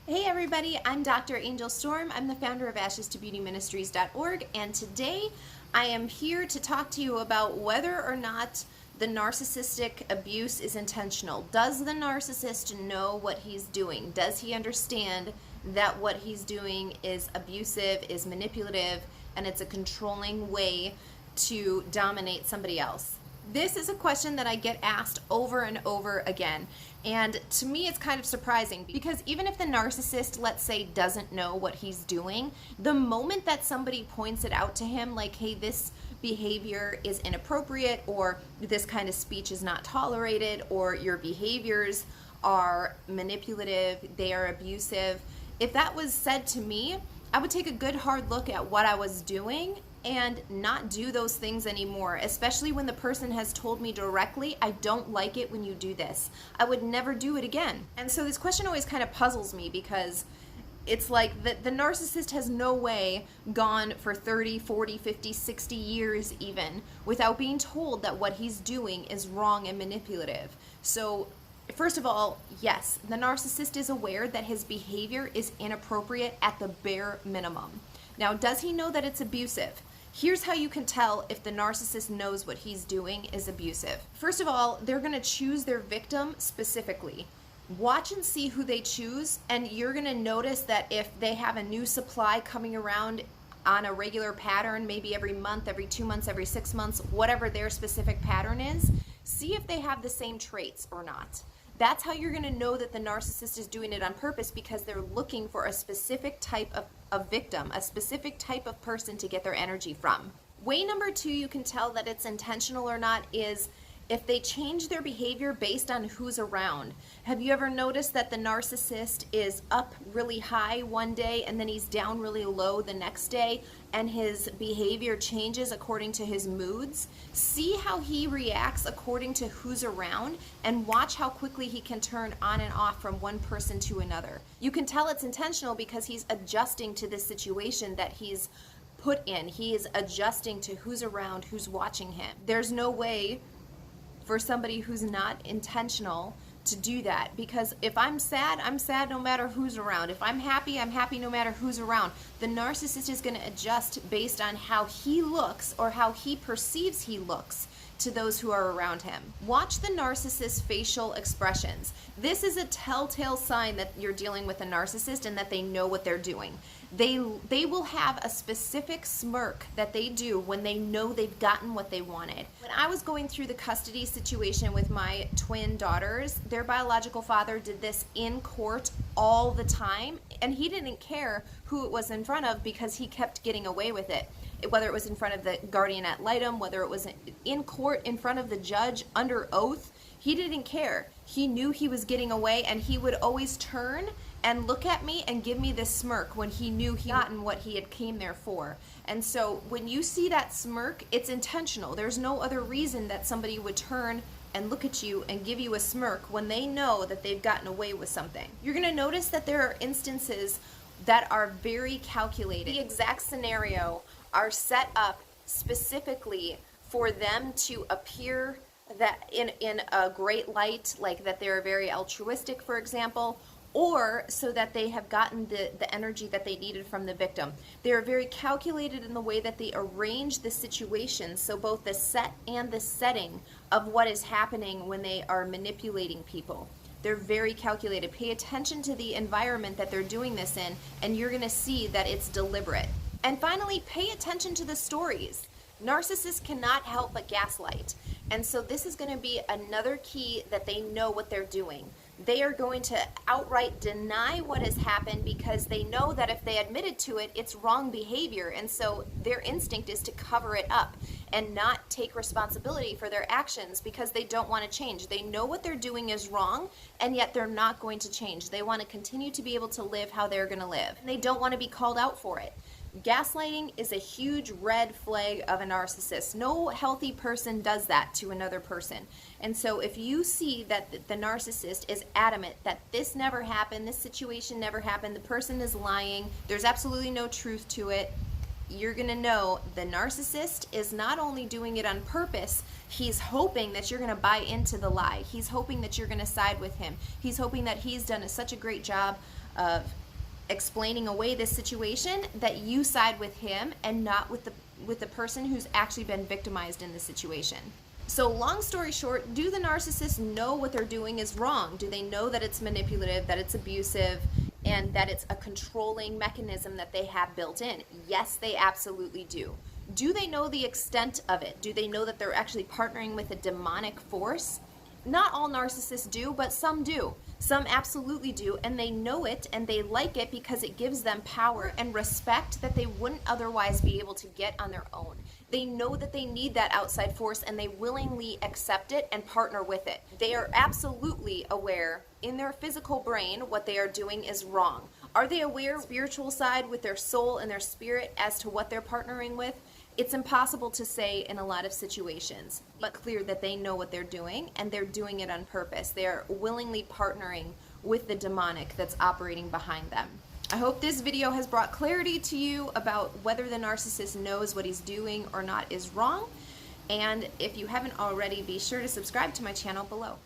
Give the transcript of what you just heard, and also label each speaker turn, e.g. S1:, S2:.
S1: Hey everybody, I'm Dr. Angel Storm. I'm the founder of AshesToBeautyMinistries.org, and today I am here to talk to you about whether or not the narcissistic abuse is intentional. Does the narcissist know what he's doing? Does he understand that what he's doing is abusive, is manipulative, and it's a controlling way to dominate somebody else? This is a question that I get asked over and over again. And to me, it's kind of surprising because even if the narcissist, let's say, doesn't know what he's doing, the moment that somebody points it out to him, like, hey, this behavior is inappropriate, or this kind of speech is not tolerated, or your behaviors are manipulative, they are abusive, if that was said to me, I would take a good hard look at what I was doing and not do those things anymore, especially when the person has told me directly, I don't like it when you do this. I would never do it again. And so this question always kind of puzzles me because it's like the narcissist has no way gone for 30, 40, 50, 60 years even without being told that what he's doing is wrong and manipulative. So first of all, yes, the narcissist is aware that his behavior is inappropriate at the bare minimum. Now, does he know that it's abusive? Here's how you can tell if the narcissist knows what he's doing is abusive. First of all, they're going to choose their victim specifically. Watch and see who they choose, and you're going to notice that if they have a new supply coming around on a regular pattern, maybe every month, every 2 months, every 6 months, whatever their specific pattern is, see if they have the same traits or not. That's how you're going to know that the narcissist is doing it on purpose, because they're looking for a specific type of victim, a specific type of person to get their energy from. Way number 2 you can tell that it's intentional or not is if they change their behavior based on who's around. Have you ever noticed that the narcissist is up really high one day and then he's down really low the next day, and his behavior changes according to his moods? See how he reacts according to who's around, and watch how quickly he can turn on and off from one person to another. You can tell it's intentional because he's adjusting to this situation that he's put in. He is adjusting to who's around, who's watching him. There's no way for somebody who's not intentional to do that, because if I'm sad no matter who's around. If I'm happy no matter who's around. The narcissist is going to adjust based on how he looks or how he perceives he looks to those who are around him. Watch the narcissist's facial expressions. This is a telltale sign that you're dealing with a narcissist and that they know what they're doing. They will have a specific smirk that they do when they know they've gotten what they wanted. When I was going through the custody situation with my twin daughters, their biological father did this in court all the time, and he didn't care who it was in front of because he kept getting away with it. Whether it was in front of the guardian ad litem, whether it was in court in front of the judge under oath, he didn't care. He knew he was getting away, and he would always turn and look at me and give me this smirk when he knew he'd gotten what he had came there for. And so when you see that smirk, it's intentional. There's no other reason that somebody would turn and look at you and give you a smirk when they know that they've gotten away with something. You're going to notice that there are instances that are very calculated. The exact scenario are set up specifically for them to appear that in a great light, like that they're very altruistic, for example, or so that they have gotten the energy that they needed from the victim. They are very calculated in the way that they arrange the situation, so both the set and the setting of what is happening when they are manipulating people. They're very calculated. Pay attention to the environment that they're doing this in, and you're going to see that it's deliberate. And finally, pay attention to the stories. Narcissists cannot help but gaslight. And so this is going to be another key that they know what they're doing. They are going to outright deny what has happened because they know that if they admitted to it, it's wrong behavior. And so their instinct is to cover it up and not take responsibility for their actions because they don't want to change. They know what they're doing is wrong, and yet they're not going to change. They want to continue to be able to live how they're going to live. And they don't want to be called out for it. Gaslighting is a huge red flag of a narcissist. No healthy person does that to another person. And so if you see that the narcissist is adamant that this never happened, this situation never happened, the person is lying, there's absolutely no truth to it, you're going to know the narcissist is not only doing it on purpose, he's hoping that you're going to buy into the lie. He's hoping that you're going to side with him. He's hoping that he's done such a great job of explaining away this situation that you side with him and not with the person who's actually been victimized in the situation. So long story short, do the narcissists know what they're doing is wrong? Do they know that it's manipulative, that it's abusive, and that it's a controlling mechanism that they have built in? Yes, they absolutely do. Do they know the extent of it? Do they know that they're actually partnering with a demonic force? Not all narcissists do, but some do. Some absolutely do, and they know it and they like it because it gives them power and respect that they wouldn't otherwise be able to get on their own. They know that they need that outside force and they willingly accept it and partner with it. They are absolutely aware in their physical brain what they are doing is wrong. Are they aware spiritual side with their soul and their spirit as to what they're partnering with? It's impossible to say in a lot of situations, but clear that they know what they're doing and they're doing it on purpose. They're willingly partnering with the demonic that's operating behind them. I hope this video has brought clarity to you about whether the narcissist knows what he's doing or not is wrong. And if you haven't already, be sure to subscribe to my channel below.